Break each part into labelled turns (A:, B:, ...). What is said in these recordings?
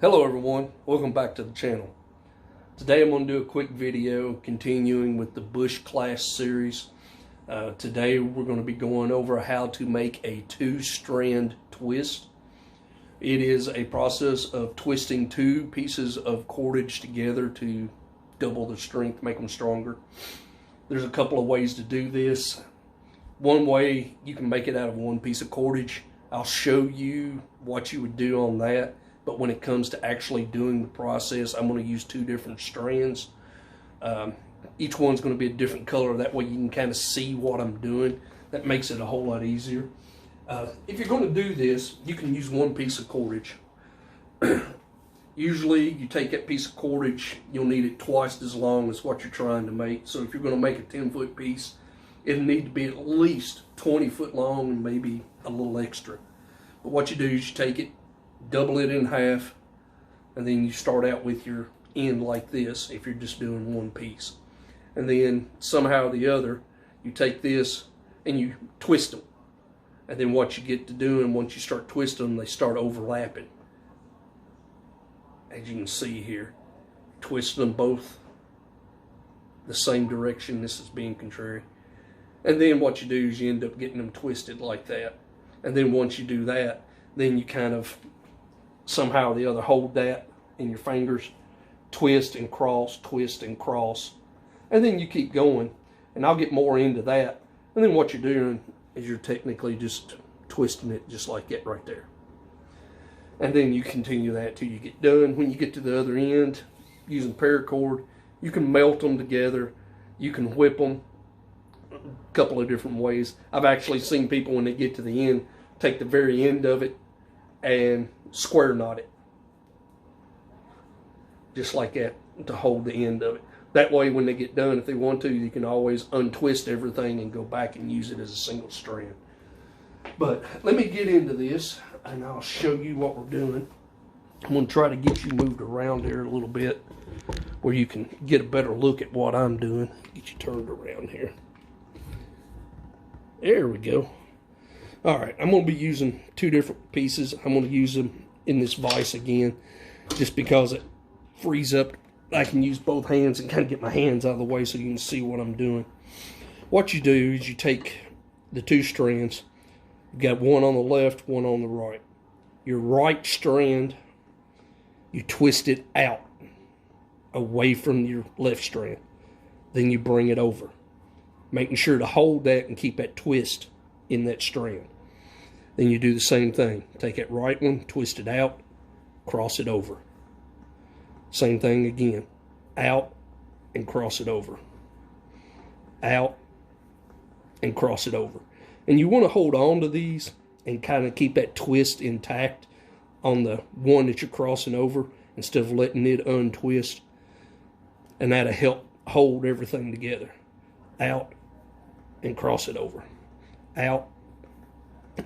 A: Hello everyone, welcome back to the channel. Today I'm going to do a quick video continuing with the Bushclass series. Today we're going to be going over how to make a 2-strand twist. It is a process of twisting 2 pieces of cordage together to double the strength, make them stronger. There's a couple of ways to do this. One way, you can make it out of 1 piece of cordage. I'll show you what you would do on that. But when it comes to actually doing the process, I'm going to use 2 different strands. Each one's going to be a different color. That way you can kind of see what I'm doing. That makes it a whole lot easier. If you're going to do this, you can use 1 piece of cordage. Usually you take that piece of cordage, you'll need it twice as long as what you're trying to make. So if you're going to make a 10-foot piece, it'll need to be at least 20 foot long and maybe a little extra. But what you do is you take it, double it in half, and then you start out with your end like this if you're just doing 1 piece. And then somehow or the other, you take this and you twist them. And then what you get to doing, once you start twisting them, they start overlapping. As you can see here, twist them both the same direction. This is being contrary. And then what you do is you end up getting them twisted like that. And then once you do that, then you kind of somehow or the other hold that in your fingers, twist and cross, and then you keep going. And I'll get more into that. And then what you're doing is you're technically just twisting it just like that right there. And then you continue that till you get done. When you get to the other end, using paracord, you can melt them together, you can whip them a couple of different ways. I've actually seen people, when they get to the end, take the very end of it and square knot it just like that to hold the end of it. That way when they get done, if they want to, you can always untwist everything and go back and use it as a single strand. But let me get into this and I'll show you what we're doing. I'm going to try to get you moved around here a little bit where you can get a better look at what I'm doing. Get you turned around here. There we go. Alright, I'm going to be using 2 different pieces. I'm going to use them in this vise again, just because it frees up. I can use both hands and kind of get my hands out of the way so you can see what I'm doing. What you do is you take the 2 strands. You've got one on the left, one on the right. Your right strand, you twist it out, away from your left strand. Then you bring it over, making sure to hold that and keep that twist in that strand. Then you do the same thing. Take that right one, twist it out, cross it over. Same thing again. Out and cross it over. Out and cross it over. And you want to hold on to these and kind of keep that twist intact on the one that you're crossing over instead of letting it untwist. And that'll help hold everything together. Out and cross it over. Out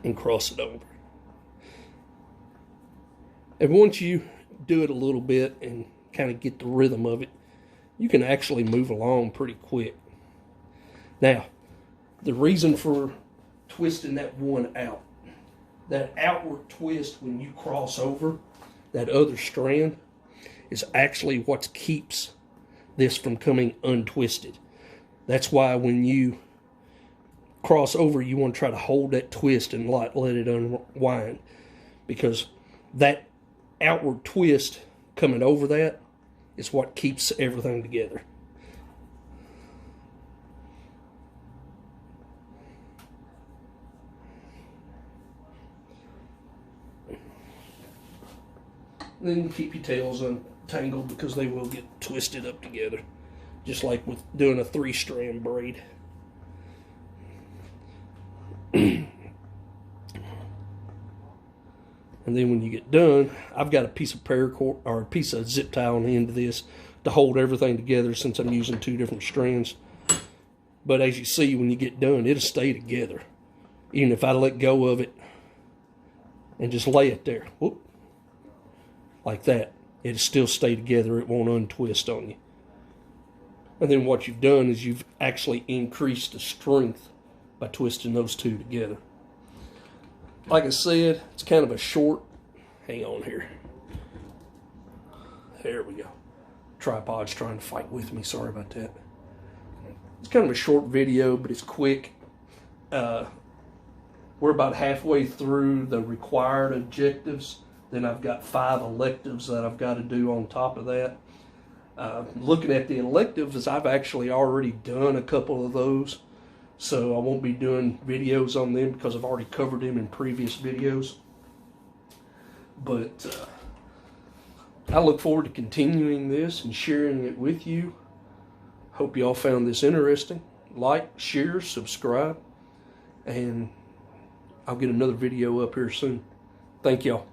A: and cross it over. And once you do it a little bit and kind of get the rhythm of it, you can actually move along pretty quick. Now, the reason for twisting that one out, that outward twist when you cross over that other strand, is actually what keeps this from coming untwisted. That's why when you cross over, you want to try to hold that twist and let it unwind, because that outward twist coming over that is what keeps everything together. Then you keep your tails untangled, because they will get twisted up together, just like with doing a 3-strand braid. And then when you get done, I've got a piece of paracord or a piece of zip tie on the end of this to hold everything together, since I'm using 2 different strands. But as you see, when you get done, it'll stay together. Even if I let go of it and just lay it there, whoop, like that, it'll still stay together. It won't untwist on you. And then what you've done is you've actually increased the strength by twisting those 2 together. Like I said, it's kind of a short, hang on here. There we go. Tripod's trying to fight with me. Sorry about that. It's kind of a short video, but it's quick. We're about halfway through the required objectives. Then I've got 5 electives that I've got to do on top of that. Looking at the electives, I've actually already done a couple of those. So I won't be doing videos on them because I've already covered them in previous videos. But I look forward to continuing this and sharing it with you. Hope you all found this interesting. Like, share, subscribe, and I'll get another video up here soon. Thank y'all.